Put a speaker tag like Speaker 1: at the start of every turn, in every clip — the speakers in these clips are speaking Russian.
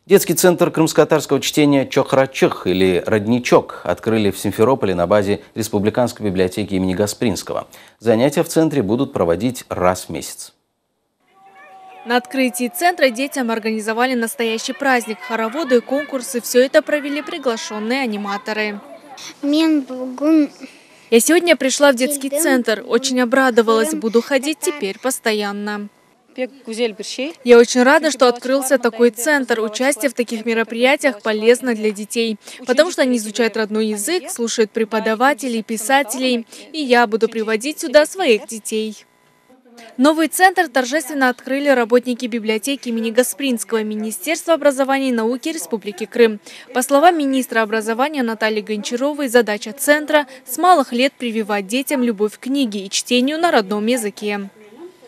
Speaker 1: Детский центр крымско-татарского чтения «Чохрачых» или «Родничок» открыли в Симферополе на базе Республиканской библиотеки имени Гаспринского. Занятия в центре будут проводить раз в месяц.
Speaker 2: На открытии центра детям организовали настоящий праздник. Хороводы и конкурсы – все это провели приглашенные аниматоры. Я сегодня пришла в детский центр. Очень обрадовалась. Буду ходить теперь постоянно. Я очень рада, что открылся такой центр. Участие в таких мероприятиях полезно для детей, потому что они изучают родной язык, слушают преподавателей, писателей. И я буду приводить сюда своих детей. Новый центр торжественно открыли работники библиотеки имени Гаспринского Министерства образования и науки Республики Крым. По словам министра образования Натальи Гончаровой, задача центра – с малых лет прививать детям любовь к книге и чтению на родном языке.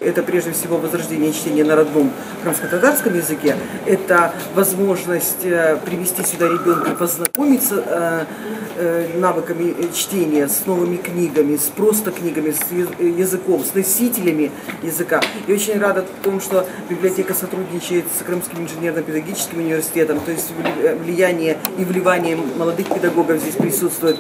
Speaker 3: Это прежде всего возрождение чтения на родном крымско-татарском языке. Это возможность привести сюда ребенка, познакомиться навыками чтения, с новыми книгами, с просто книгами, с языком, с носителями языка. И очень рада тому, что библиотека сотрудничает с Крымским инженерно-педагогическим университетом, то есть влияние и вливание молодых педагогов здесь присутствует.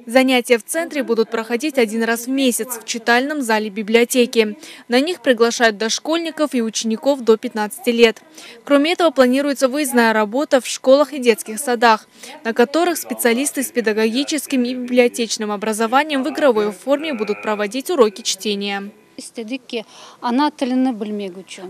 Speaker 2: Занятия в центре будут проходить один раз в месяц в читальном зале библиотеки. На них приглашают дошкольников и учеников до 15 лет. Кроме этого, планируется выездная работа в школах и детских садах, на которых специалисты с педагогическим и библиотечным образованием в игровой форме будут проводить уроки чтения.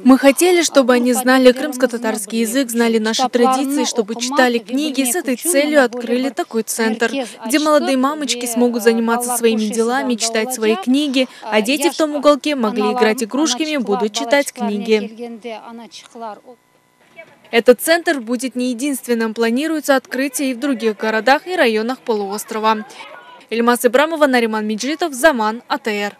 Speaker 2: Мы хотели, чтобы они знали крымско-татарский язык, знали наши традиции, чтобы читали книги. С этой целью открыли такой центр, где молодые мамочки смогут заниматься своими делами, читать свои книги, а дети в том уголке могли играть игрушками, будут читать книги. Этот центр будет не единственным. Планируется открытие и в других городах и районах полуострова. Ильмаз Ибрамова, Нариман Меджидов, Заман, АТР.